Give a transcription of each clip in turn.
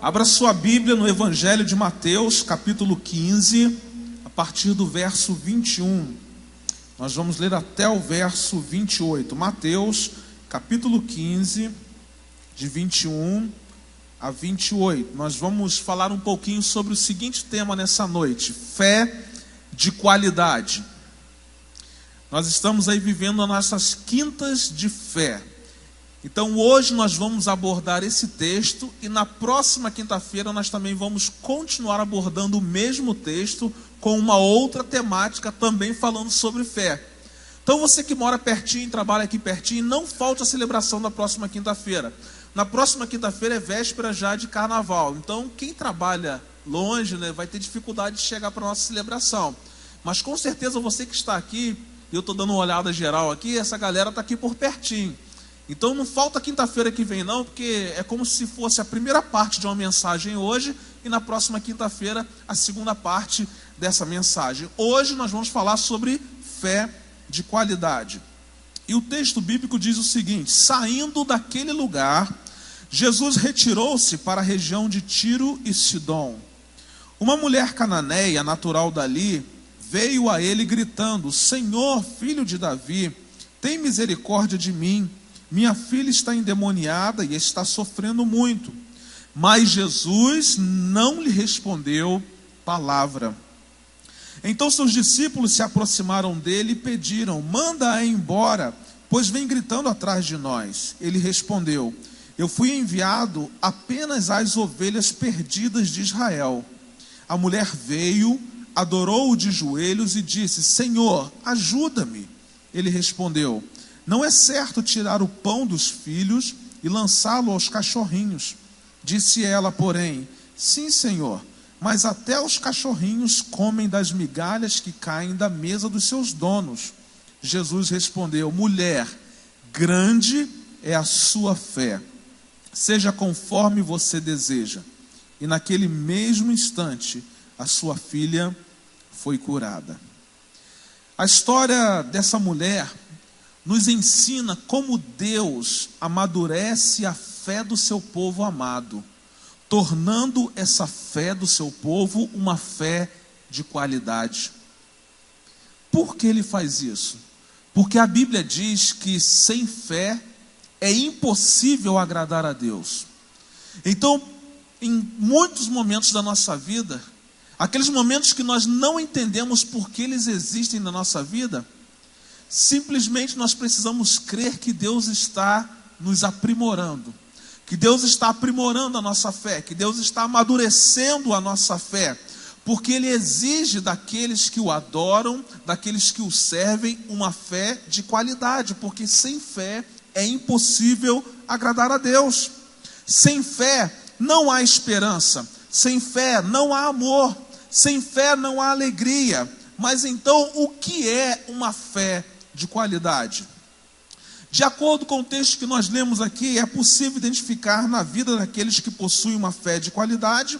Abra sua Bíblia no Evangelho de Mateus, capítulo 15, a partir do verso 21. Nós vamos ler até o verso 28. Mateus, capítulo 15, de 21 a 28. Nós vamos falar um pouquinho sobre o seguinte tema nessa noite: fé de qualidade. Nós estamos aí vivendo as nossas quintas de fé. Então hoje nós vamos abordar esse texto e na próxima quinta-feira nós também vamos continuar abordando o mesmo texto com uma outra temática também falando sobre fé. Então você que mora pertinho, trabalha aqui pertinho, não falte a celebração da próxima quinta-feira. Na próxima quinta-feira é véspera já de carnaval. Então quem trabalha longe, vai ter dificuldade de chegar para a nossa celebração. Mas com certeza você que está aqui, eu estou dando uma olhada geral aqui, essa galera está aqui por pertinho. Então não falta quinta-feira que vem não, porque é como se fosse a primeira parte de uma mensagem hoje e na próxima quinta-feira a segunda parte dessa mensagem. Hoje nós vamos falar sobre fé de qualidade. E o texto bíblico diz o seguinte: saindo daquele lugar, Jesus retirou-se para a região de Tiro e Sidom. Uma mulher cananeia, natural dali, veio a ele gritando: Senhor, filho de Davi, tem misericórdia de mim. Minha filha está endemoniada e está sofrendo muito. Mas Jesus não lhe respondeu palavra. Então seus discípulos se aproximaram dele e pediram: manda-a embora, pois vem gritando atrás de nós. Ele respondeu: eu fui enviado apenas às ovelhas perdidas de Israel. A mulher veio, adorou-o de joelhos e disse: Senhor, ajuda-me. Ele respondeu: não é certo tirar o pão dos filhos e lançá-lo aos cachorrinhos. Disse ela, porém: sim, Senhor, mas até os cachorrinhos comem das migalhas que caem da mesa dos seus donos. Jesus respondeu: mulher, grande é a sua fé. Seja conforme você deseja. E naquele mesmo instante, a sua filha foi curada. A história dessa mulher nos ensina como Deus amadurece a fé do seu povo amado, tornando essa fé do seu povo uma fé de qualidade. Por que ele faz isso? Porque a Bíblia diz que sem fé é impossível agradar a Deus. Então, em muitos momentos da nossa vida, aqueles momentos que nós não entendemos por que eles existem na nossa vida, simplesmente nós precisamos crer que Deus está nos aprimorando, que Deus está aprimorando a nossa fé, que Deus está amadurecendo a nossa fé, porque Ele exige daqueles que o adoram, daqueles que o servem, uma fé de qualidade, porque sem fé é impossível agradar a Deus. Sem fé não há esperança, sem fé não há amor, sem fé não há alegria. Mas então o que é uma fé de qualidade? De acordo com o texto que nós lemos aqui, é possível identificar na vida daqueles que possuem uma fé de qualidade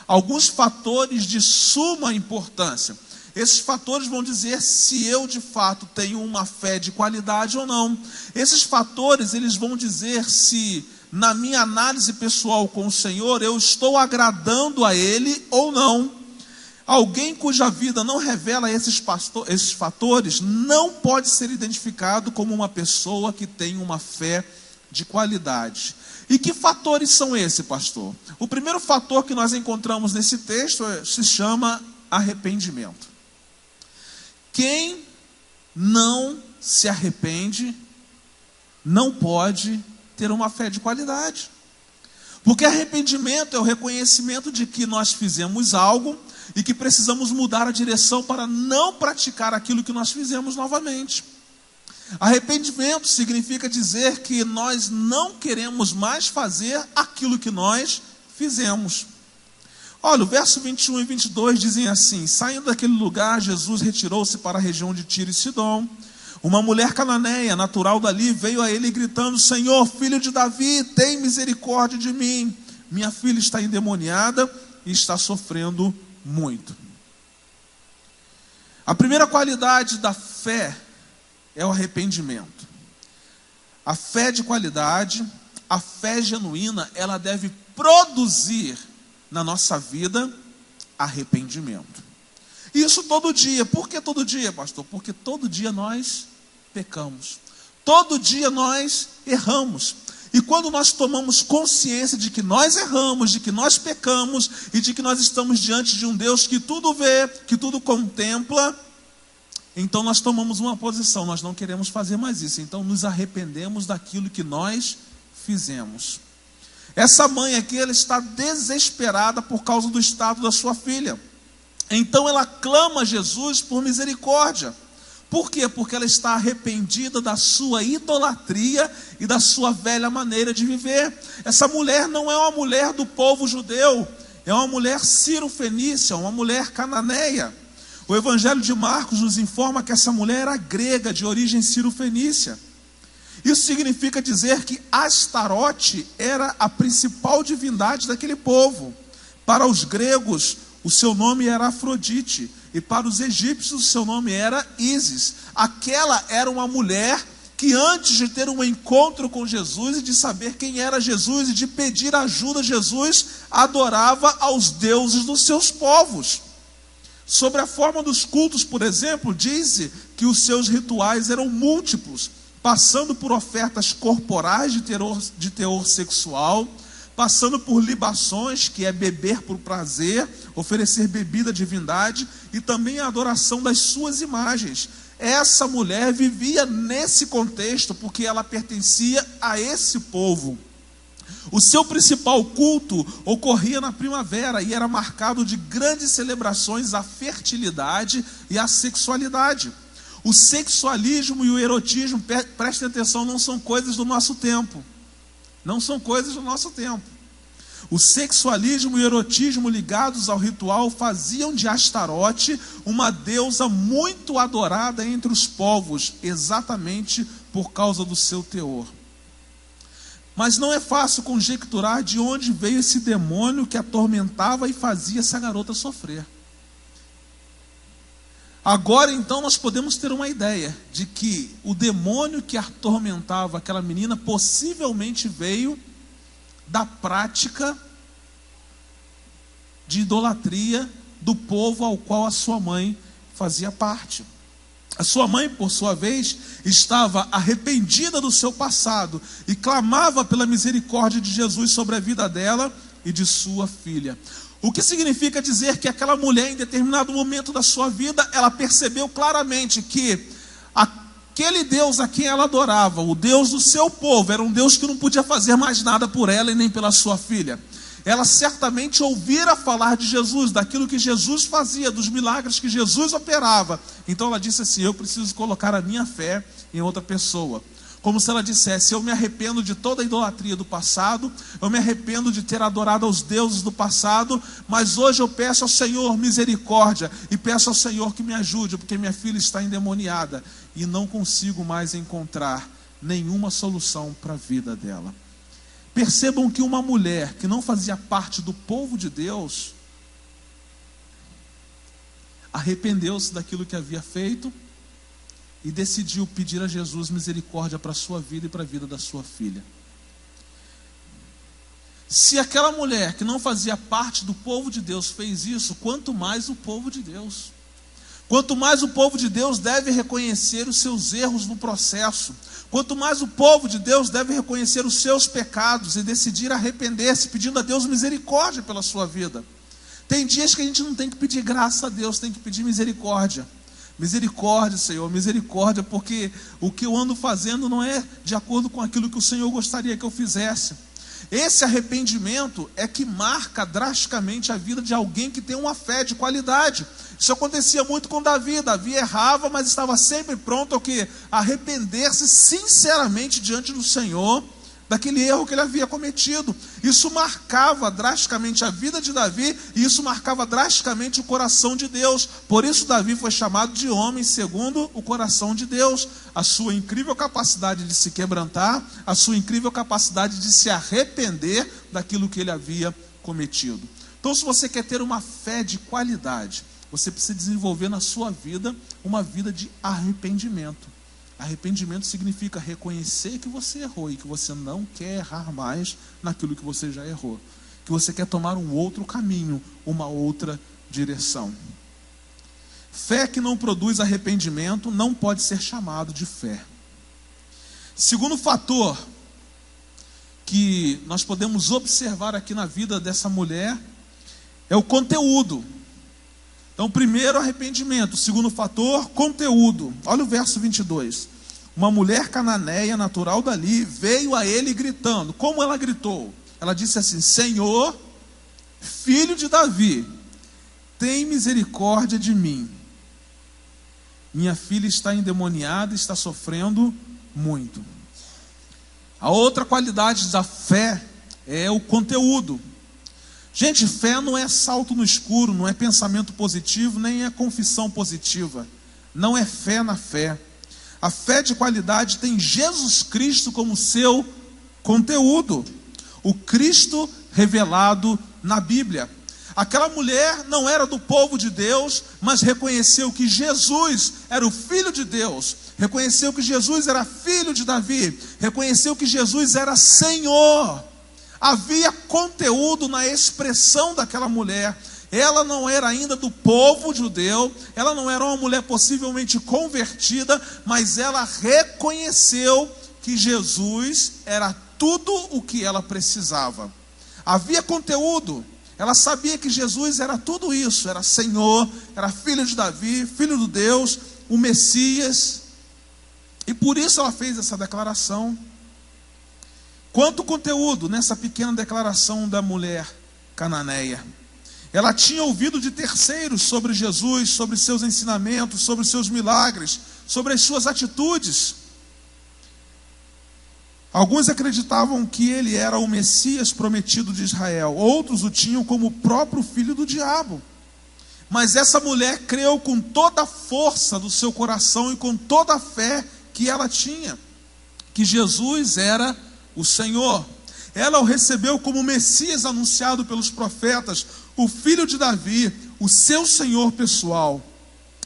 alguns fatores de suma importância. Esses fatores vão dizer se eu de fato tenho uma fé de qualidade ou não. Esses fatores, eles vão dizer se na minha análise pessoal com o Senhor eu estou agradando a Ele ou não. Alguém cuja vida não revela esses fatores não pode ser identificado como uma pessoa que tem uma fé de qualidade. E que fatores são esses, pastor? O primeiro fator que nós encontramos nesse texto se chama arrependimento. Quem não se arrepende não pode ter uma fé de qualidade. Porque arrependimento é o reconhecimento de que nós fizemos algo e que precisamos mudar a direção para não praticar aquilo que nós fizemos novamente. Arrependimento significa dizer que nós não queremos mais fazer aquilo que nós fizemos. Olha, o verso 21 e 22 dizem assim: saindo daquele lugar, Jesus retirou-se para a região de Tiro e Sidom. Uma mulher cananeia, natural dali, veio a ele gritando: Senhor, filho de Davi, tem misericórdia de mim. Minha filha está endemoniada e está sofrendo muito. A primeira qualidade da fé é o arrependimento. A fé de qualidade, a fé genuína, ela deve produzir na nossa vida arrependimento. Isso todo dia. Por que todo dia, pastor? Porque todo dia nós pecamos. Todo dia nós erramos. E quando nós tomamos consciência de que nós erramos, de que nós pecamos e de que nós estamos diante de um Deus que tudo vê, que tudo contempla, então nós tomamos uma posição, nós não queremos fazer mais isso. Então nos arrependemos daquilo que nós fizemos. Essa mãe aqui, ela está desesperada por causa do estado da sua filha. Então ela clama a Jesus por misericórdia. Por quê? Porque ela está arrependida da sua idolatria e da sua velha maneira de viver. Essa mulher não é uma mulher do povo judeu, é uma mulher sírio-fenícia, uma mulher cananeia. O Evangelho de Marcos nos informa que essa mulher era grega, de origem sírio-fenícia. Isso significa dizer que Astarote era a principal divindade daquele povo. Para os gregos, o seu nome era Afrodite, e para os egípcios o seu nome era Ísis. Aquela era uma mulher que, antes de ter um encontro com Jesus e de saber quem era Jesus e de pedir ajuda a Jesus, adorava aos deuses dos seus povos. Sobre a forma dos cultos, por exemplo, diz que os seus rituais eram múltiplos, passando por ofertas corporais de teor sexual, passando por libações, que é beber por prazer, oferecer bebida à divindade, e também a adoração das suas imagens. Essa mulher vivia nesse contexto, porque ela pertencia a esse povo. O seu principal culto ocorria na primavera e era marcado de grandes celebrações à fertilidade e à sexualidade. O sexualismo e o erotismo, prestem atenção, não são coisas do nosso tempo. Não são coisas do nosso tempo. O sexualismo e o erotismo ligados ao ritual faziam de Astarote uma deusa muito adorada entre os povos, exatamente por causa do seu teor. Mas não é fácil conjecturar de onde veio esse demônio que atormentava e fazia essa garota sofrer. Agora então nós podemos ter uma ideia de que o demônio que atormentava aquela menina possivelmente veio da prática de idolatria do povo ao qual a sua mãe fazia parte. A sua mãe, por sua vez, estava arrependida do seu passado e clamava pela misericórdia de Jesus sobre a vida dela e de sua filha. O que significa dizer que aquela mulher, em determinado momento da sua vida, ela percebeu claramente que aquele Deus a quem ela adorava, o Deus do seu povo, era um Deus que não podia fazer mais nada por ela e nem pela sua filha. Ela certamente ouvira falar de Jesus, daquilo que Jesus fazia, dos milagres que Jesus operava. Então ela disse assim: eu preciso colocar a minha fé em outra pessoa. Como se ela dissesse: eu me arrependo de toda a idolatria do passado, eu me arrependo de ter adorado aos deuses do passado, mas hoje eu peço ao Senhor misericórdia, e peço ao Senhor que me ajude, porque minha filha está endemoniada, e não consigo mais encontrar nenhuma solução para a vida dela. Percebam que uma mulher que não fazia parte do povo de Deus, arrependeu-se daquilo que havia feito, e decidiu pedir a Jesus misericórdia para a sua vida e para a vida da sua filha. Se aquela mulher que não fazia parte do povo de Deus fez isso, quanto mais o povo de Deus. Quanto mais o povo de Deus deve reconhecer os seus erros no processo. Quanto mais o povo de Deus deve reconhecer os seus pecados e decidir arrepender-se, pedindo a Deus misericórdia pela sua vida. Tem dias que a gente não tem que pedir graça a Deus, tem que pedir misericórdia. Misericórdia, Senhor, misericórdia, porque o que eu ando fazendo não é de acordo com aquilo que o Senhor gostaria que eu fizesse. Esse arrependimento é que marca drasticamente a vida de alguém que tem uma fé de qualidade. Isso acontecia muito com Davi. Davi errava, mas estava sempre pronto ao que? Arrepender-se sinceramente diante do Senhor daquele erro que ele havia cometido. Isso marcava drasticamente a vida de Davi, e isso marcava drasticamente o coração de Deus. Por isso Davi foi chamado de homem segundo o coração de Deus. A sua incrível capacidade de se quebrantar, a sua incrível capacidade de se arrepender daquilo que ele havia cometido. Então, se você quer ter uma fé de qualidade, você precisa desenvolver na sua vida uma vida de arrependimento. Arrependimento significa reconhecer que você errou e que você não quer errar mais naquilo que você já errou. que você quer tomar um outro caminho, uma outra direção. Fé que não produz arrependimento não pode ser chamado de fé. Segundo fator que nós podemos observar aqui na vida dessa mulher é o conteúdo. Então, primeiro, arrependimento. Segundo fator, conteúdo. Olha o verso 22. Uma mulher cananeia, natural dali, veio a ele gritando. Como ela gritou? Ela disse assim: Senhor, filho de Davi, tem misericórdia de mim. Minha filha está endemoniada e está sofrendo muito. A outra qualidade da fé é o conteúdo. Gente, fé não é salto no escuro, não é pensamento positivo, nem é confissão positiva. Não é fé na fé. A fé de qualidade tem Jesus Cristo como seu conteúdo. O Cristo revelado na Bíblia. Aquela mulher não era do povo de Deus, mas reconheceu que Jesus era o Filho de Deus. Reconheceu que Jesus era filho de Davi. Reconheceu que Jesus era Senhor. Havia conteúdo na expressão daquela mulher. Ela não era ainda do povo judeu, ela não era uma mulher possivelmente convertida, mas ela reconheceu que Jesus era tudo o que ela precisava. Havia conteúdo. Ela sabia que Jesus era tudo isso, era Senhor, era filho de Davi, filho de Deus, o Messias. E por isso ela fez essa declaração. Quanto conteúdo nessa pequena declaração da mulher cananeia. Ela tinha ouvido de terceiros sobre Jesus, sobre seus ensinamentos, sobre seus milagres, sobre as suas atitudes. Alguns acreditavam que ele era o Messias prometido de Israel. Outros o tinham como o próprio filho do diabo. Mas essa mulher creu com toda a força do seu coração e com toda a fé que ela tinha, que Jesus era o Senhor. Ela o recebeu como o Messias anunciado pelos profetas, o filho de Davi, o seu Senhor pessoal.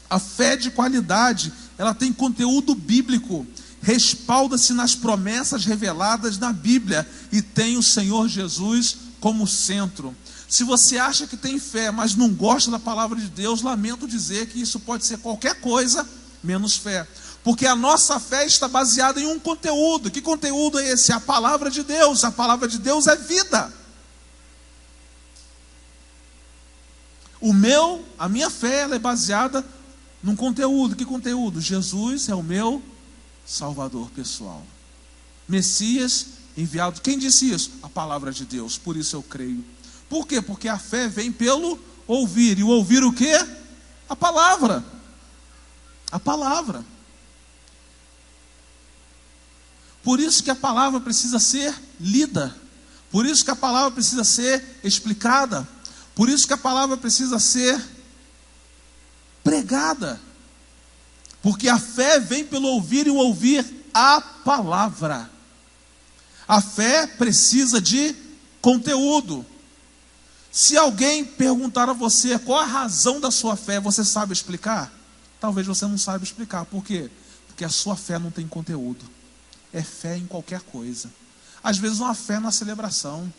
A fé de qualidade, ela tem conteúdo bíblico, respalda-se nas promessas reveladas na Bíblia e tem o Senhor Jesus como centro. Se você acha que tem fé, mas não gosta da palavra de Deus, lamento dizer que isso pode ser qualquer coisa menos fé. Porque a nossa fé está baseada em um conteúdo. Que conteúdo é esse? A palavra de Deus. A palavra de Deus é vida. A minha fé ela é baseada num conteúdo. Que conteúdo? Jesus é o meu Salvador pessoal. Messias enviado. Quem disse isso? A palavra de Deus. Por isso eu creio. Por quê? Porque a fé vem pelo ouvir. E o ouvir o quê? A palavra. A palavra. Por isso que a palavra precisa ser lida. Por isso que a palavra precisa ser explicada. Por isso que a palavra precisa ser pregada. Porque a fé vem pelo ouvir e o ouvir a palavra. A fé precisa de conteúdo. Se alguém perguntar a você qual a razão da sua fé, você sabe explicar? Talvez você não saiba explicar. Por quê? Porque a sua fé não tem conteúdo. É fé em qualquer coisa. Às vezes uma fé na celebração,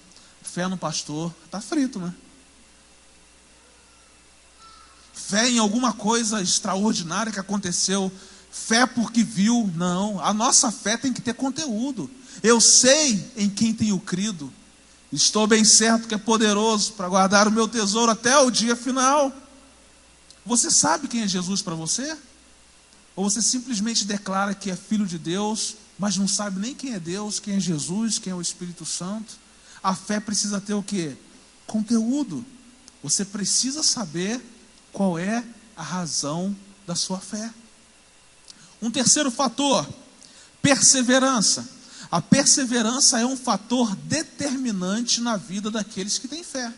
fé no pastor, está frito, né? Fé em alguma coisa extraordinária que aconteceu, fé porque viu, não. A nossa fé tem que ter conteúdo. Eu sei em quem tenho crido, estou bem certo que é poderoso para guardar o meu tesouro até o dia final. Você sabe quem é Jesus para você? Ou você simplesmente declara que é filho de Deus, mas não sabe nem quem é Deus, quem é Jesus, quem é o Espírito Santo? A fé precisa ter o quê? Conteúdo. Você precisa saber qual é a razão da sua fé. Um terceiro fator, perseverança. A perseverança é um fator determinante na vida daqueles que têm fé.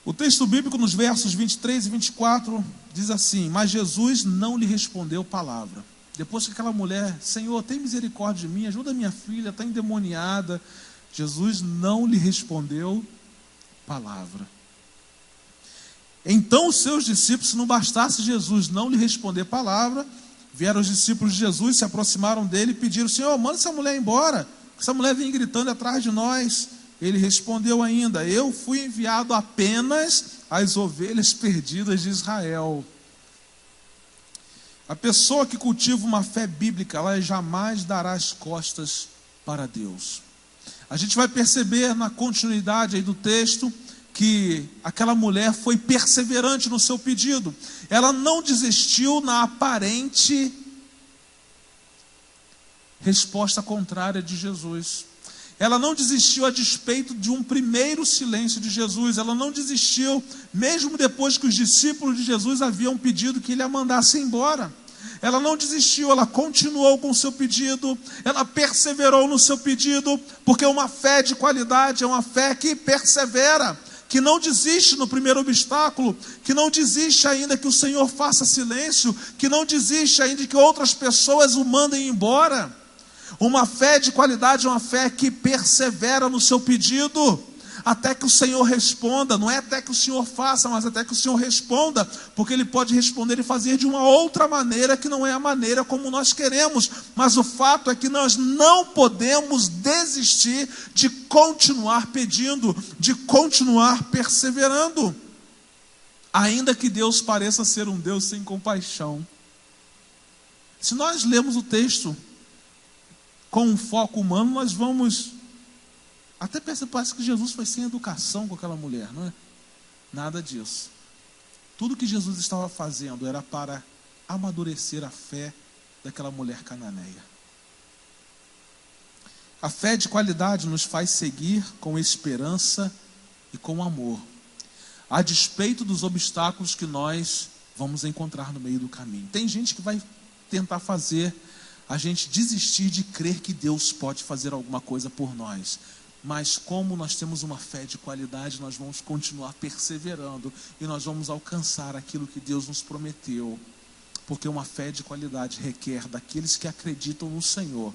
O texto bíblico nos versos 23 e 24 diz assim: mas Jesus não lhe respondeu palavra. Depois que aquela mulher, Senhor, tem misericórdia de mim, ajuda minha filha, está endemoniada. Jesus não lhe respondeu palavra. Então os seus discípulos, se não bastasse Jesus não lhe responder palavra, vieram os discípulos de Jesus, se aproximaram dele e pediram: Senhor, manda essa mulher embora, Essa mulher vinha gritando atrás de nós. Ele respondeu ainda: eu fui enviado apenas às ovelhas perdidas de Israel. A pessoa que cultiva uma fé bíblica, ela jamais dará as costas para Deus. A gente vai perceber na continuidade aí do texto que aquela mulher foi perseverante no seu pedido. Ela não desistiu na aparente resposta contrária de Jesus. Ela não desistiu a despeito de um primeiro silêncio de Jesus. Ela não desistiu, mesmo depois que os discípulos de Jesus haviam pedido que ele a mandasse embora. Ela não desistiu, ela continuou com o seu pedido, ela perseverou no seu pedido, porque uma fé de qualidade é uma fé que persevera, que não desiste no primeiro obstáculo, que não desiste ainda que o Senhor faça silêncio, que não desiste ainda que outras pessoas o mandem embora. Uma fé de qualidade é uma fé que persevera no seu pedido, até que o Senhor responda. Não é até que o Senhor faça, mas até que o Senhor responda, porque Ele pode responder e fazer de uma outra maneira, que não é a maneira como nós queremos. Mas o fato é que nós não podemos desistir de continuar pedindo, de continuar perseverando, ainda que Deus pareça ser um Deus sem compaixão. Se nós lemos o texto com um foco humano, nós vamos até perceber, parece que Jesus foi sem educação com aquela mulher, não é? Nada disso. Tudo que Jesus estava fazendo era para amadurecer a fé daquela mulher cananeia. A fé de qualidade nos faz seguir com esperança e com amor, a despeito dos obstáculos que nós vamos encontrar no meio do caminho. Tem gente que vai tentar fazer a gente desistir de crer que Deus pode fazer alguma coisa por nós. Mas como nós temos uma fé de qualidade, nós vamos continuar perseverando e nós vamos alcançar aquilo que Deus nos prometeu. Porque uma fé de qualidade requer daqueles que acreditam no Senhor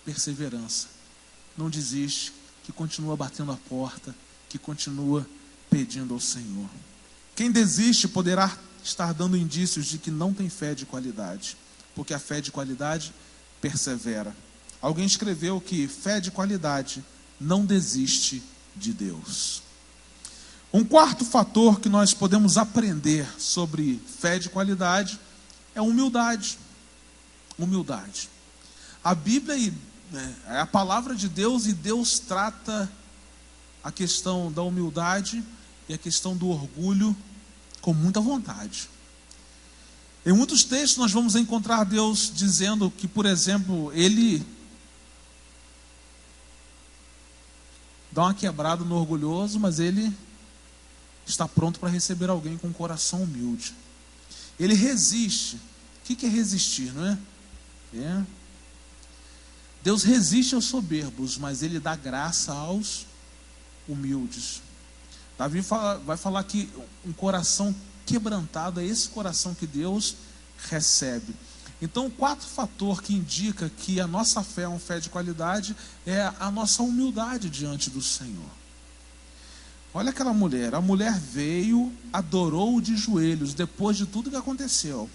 perseverança. Não desiste, que continua batendo a porta, que continua pedindo ao Senhor. Quem desiste poderá estar dando indícios de que não tem fé de qualidade, porque a fé de qualidade persevera. Alguém escreveu que fé de qualidade não desiste de Deus. Um quarto fator que nós podemos aprender sobre fé de qualidade é humildade. Humildade. A Bíblia é a palavra de Deus, e Deus trata a questão da humildade e a questão do orgulho com muita vontade. Em muitos textos nós vamos encontrar Deus dizendo que, por exemplo, Ele dá uma quebrada no orgulhoso, mas Ele está pronto para receber alguém com um coração humilde. Ele resiste. O que é resistir, não é? Deus resiste aos soberbos, mas Ele dá graça aos humildes. Davi vai falar que um coração quebrantado é esse coração que Deus recebe. Então, o quarto fator que indica que a nossa fé é uma fé de qualidade é a nossa humildade diante do Senhor. Olha aquela mulher. A mulher veio, adorou de joelhos depois de tudo que aconteceu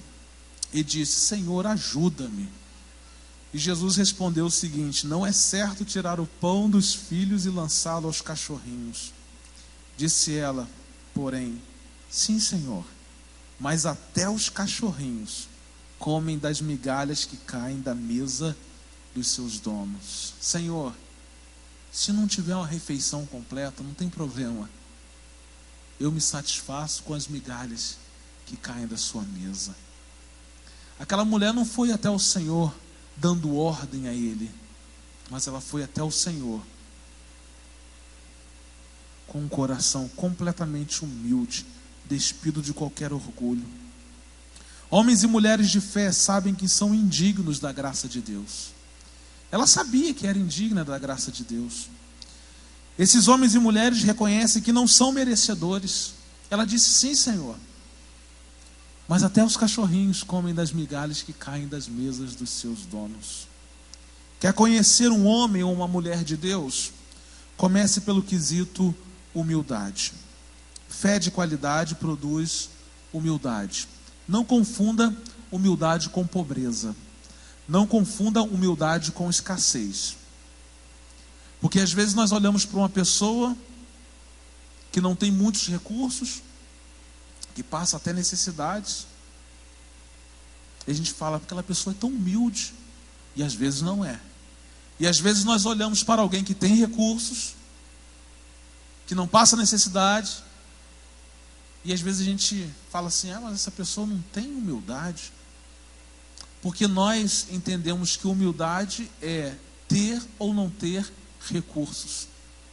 e disse: Senhor, ajuda-me. E Jesus respondeu o seguinte: não é certo tirar o pão dos filhos e lançá-lo aos cachorrinhos. Disse ela, porém: sim, Senhor, mas até os cachorrinhos comem das migalhas que caem da mesa dos seus donos. Senhor, se não tiver uma refeição completa, não tem problema. Eu me satisfaço com as migalhas que caem da sua mesa. Aquela mulher não foi até o Senhor dando ordem a ele, mas ela foi até o Senhor com um coração completamente humilde, despido de qualquer orgulho. Homens e mulheres de fé sabem que são indignos da graça de Deus. Ela sabia que era indigna da graça de Deus. Esses homens e mulheres reconhecem que não são merecedores. Ela disse: sim, Senhor, mas até os cachorrinhos comem das migalhas que caem das mesas dos seus donos. Quer conhecer um homem ou uma mulher de Deus? Comece pelo quesito humildade. Fé de qualidade produz humildade. Não confunda humildade com pobreza. Não confunda humildade com escassez. Porque às vezes nós olhamos para uma pessoa que não tem muitos recursos, que passa até necessidades, e a gente fala, aquela pessoa é tão humilde, e às vezes não é. E às vezes nós olhamos para alguém que tem recursos, que não passa necessidade, e às vezes a gente fala assim, mas essa pessoa não tem humildade. Porque nós entendemos que humildade é ter ou não ter recursos.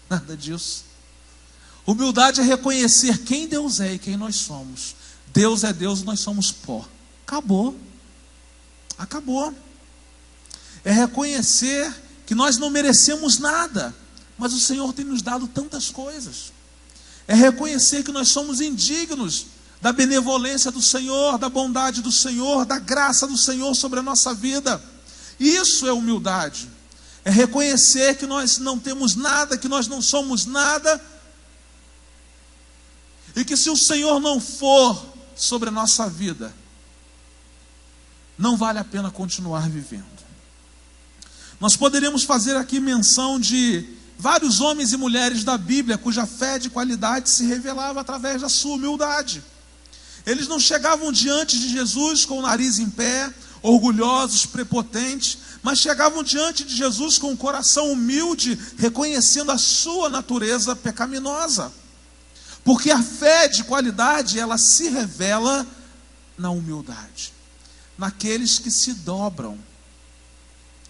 Nada disso. Humildade é reconhecer quem Deus é e quem nós somos. Deus é Deus e nós somos pó. Acabou. Acabou. É reconhecer que nós não merecemos nada, mas o Senhor tem nos dado tantas coisas. É reconhecer que nós somos indignos da benevolência do Senhor, da bondade do Senhor, da graça do Senhor sobre a nossa vida. Isso é humildade. É reconhecer que nós não temos nada, que nós não somos nada, e que se o Senhor não for sobre a nossa vida, não vale a pena continuar vivendo. Nós poderíamos fazer aqui menção de vários homens e mulheres da Bíblia cuja fé de qualidade se revelava através da sua humildade. Eles não chegavam diante de Jesus com o nariz em pé, orgulhosos, prepotentes, mas chegavam diante de Jesus com o coração humilde, reconhecendo a sua natureza pecaminosa. Porque a fé de qualidade, ela se revela na humildade, naqueles que se dobram,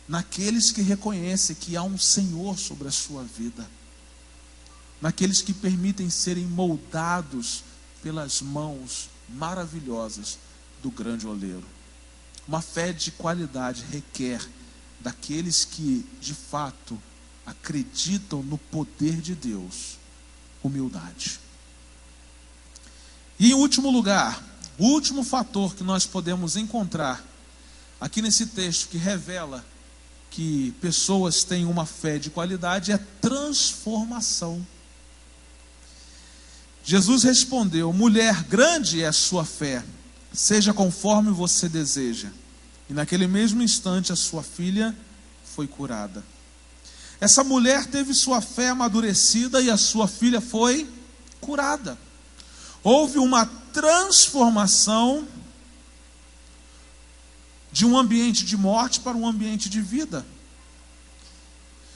naqueles que reconhecem que há um Senhor sobre a sua vida, naqueles que permitem serem moldados pelas mãos maravilhosas do grande oleiro. Uma fé de qualidade requer daqueles que de fato acreditam no poder de Deus, humildade. E em último lugar, o último fator que nós podemos encontrar aqui nesse texto que revela que pessoas têm uma fé de qualidade é transformação. Jesus respondeu: mulher, grande é a sua fé, seja conforme você deseja. E naquele mesmo instante a sua filha foi curada. Essa mulher teve sua fé amadurecida e a sua filha foi curada. Houve uma transformação de um ambiente de morte para um ambiente de vida.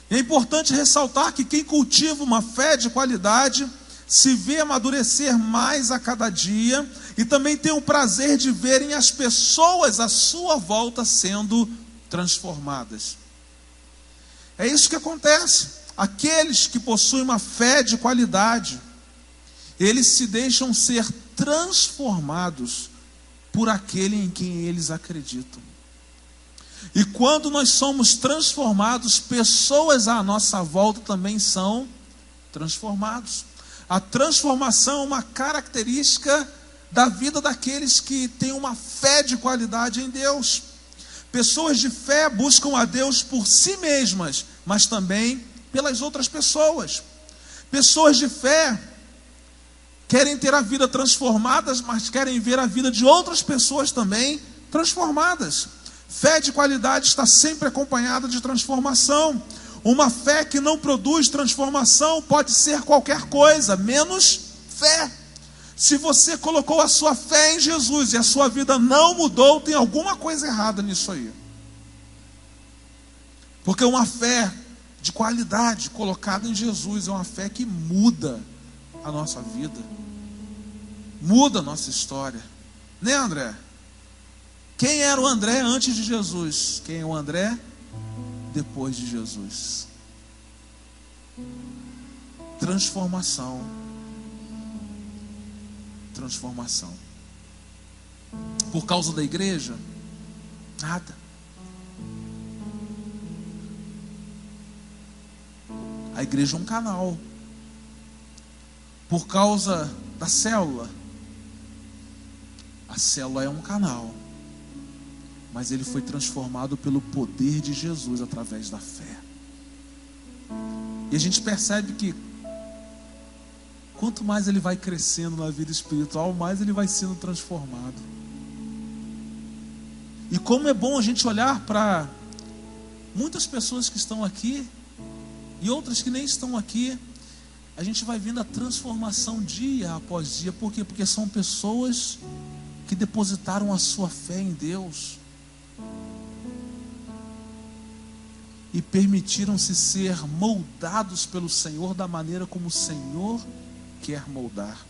É importante ressaltar que quem cultiva uma fé de qualidade se vê amadurecer mais a cada dia e também tem o prazer de verem as pessoas à sua volta sendo transformadas. É isso que acontece. Aqueles que possuem uma fé de qualidade, eles se deixam ser transformados por aquele em quem eles acreditam. E quando nós somos transformados, pessoas à nossa volta também são transformados. A transformação é uma característica da vida daqueles que têm uma fé de qualidade em Deus. Pessoas de fé buscam a Deus por si mesmas, mas também pelas outras pessoas. Pessoas de fé querem ter a vida transformada, mas querem ver a vida de outras pessoas também transformadas. Fé de qualidade está sempre acompanhada de transformação. Uma fé que não produz transformação pode ser qualquer coisa, menos fé. Se você colocou a sua fé em Jesus e a sua vida não mudou, tem alguma coisa errada nisso aí. Porque uma fé de qualidade colocada em Jesus é uma fé que muda a nossa vida, muda a nossa história. Né, André? Quem era o André antes de Jesus? Quem é o André depois de Jesus? Transformação. Transformação. Por causa da igreja? Nada. A igreja é um canal. Por causa da célula? A célula é um canal. Mas ele foi transformado pelo poder de Jesus através da fé. E a gente percebe que quanto mais ele vai crescendo na vida espiritual, mais ele vai sendo transformado. E como é bom a gente olhar para muitas pessoas que estão aqui e outras que nem estão aqui, a gente vai vendo a transformação dia após dia. Por quê? Porque são pessoas que depositaram a sua fé em Deus e permitiram-se ser moldados pelo Senhor da maneira como o Senhor quer moldar.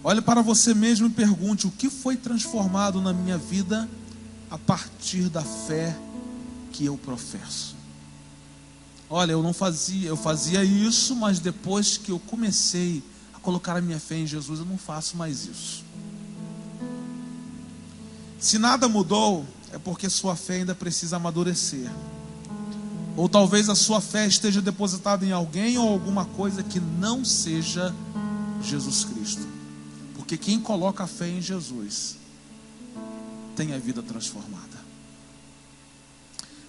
Olhe para você mesmo e pergunte: o que foi transformado na minha vida a partir da fé que eu professo? Olha, eu fazia isso, mas depois que eu comecei a colocar a minha fé em Jesus, eu não faço mais isso. Se nada mudou, é porque sua fé ainda precisa amadurecer. Ou talvez a sua fé esteja depositada em alguém ou alguma coisa que não seja Jesus Cristo. Porque quem coloca a fé em Jesus tem a vida transformada.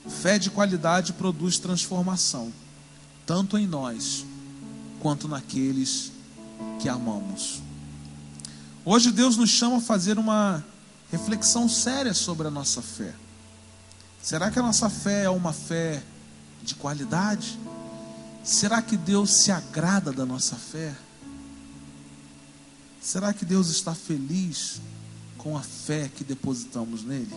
Fé de qualidade produz transformação, tanto em nós quanto naqueles que amamos. Hoje Deus nos chama a fazer uma reflexão séria sobre a nossa fé. Será que a nossa fé é uma fé de qualidade? Será que Deus se agrada da nossa fé? Será que Deus está feliz com a fé que depositamos nele?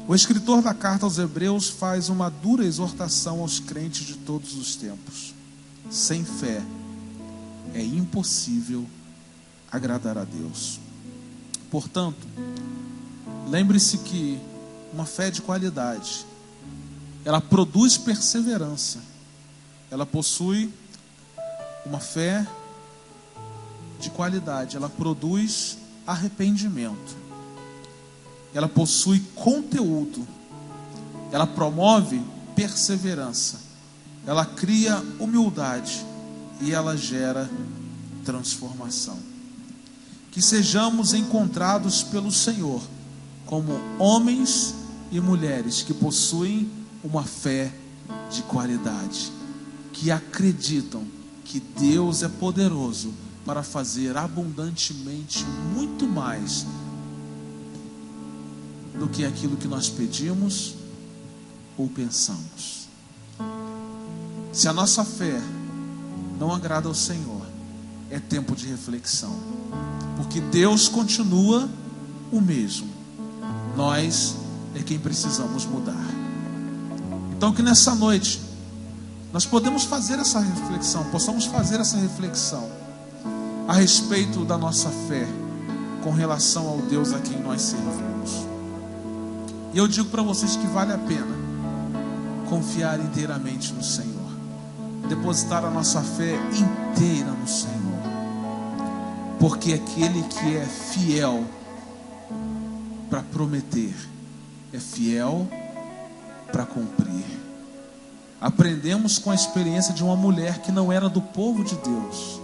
O escritor da carta aos Hebreus faz uma dura exortação aos crentes de todos os tempos. Sem fé é impossível agradar a Deus. Portanto, lembre-se que uma fé de qualidade, ela produz perseverança. Ela possui uma fé de qualidade, ela produz arrependimento. Ela possui conteúdo. Ela promove perseverança. Ela cria humildade e ela gera transformação. Que sejamos encontrados pelo Senhor como homens e mulheres que possuem uma fé de qualidade, que acreditam que Deus é poderoso para fazer abundantemente muito mais do que aquilo que nós pedimos ou pensamos. Se a nossa fé não agrada ao Senhor, é tempo de reflexão, porque Deus continua o mesmo. Nós é quem precisamos mudar. Então que nessa noite nós possamos fazer essa reflexão a respeito da nossa fé com relação ao Deus a quem nós servimos. E eu digo para vocês que vale a pena confiar inteiramente no Senhor, depositar a nossa fé inteira no Senhor, porque aquele que é fiel para prometer é fiel para cumprir. Aprendemos com a experiência de uma mulher que não era do povo de Deus,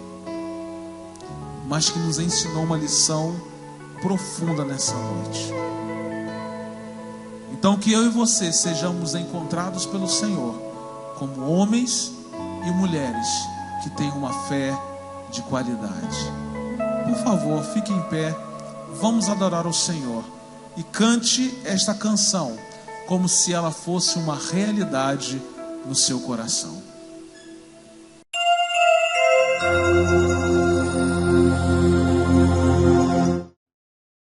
mas que nos ensinou uma lição profunda nessa noite. Então que eu e você sejamos encontrados pelo Senhor como homens e mulheres que têm uma fé de qualidade. Por favor, fique em pé, vamos adorar o Senhor e cante esta canção como se ela fosse uma realidade no seu coração.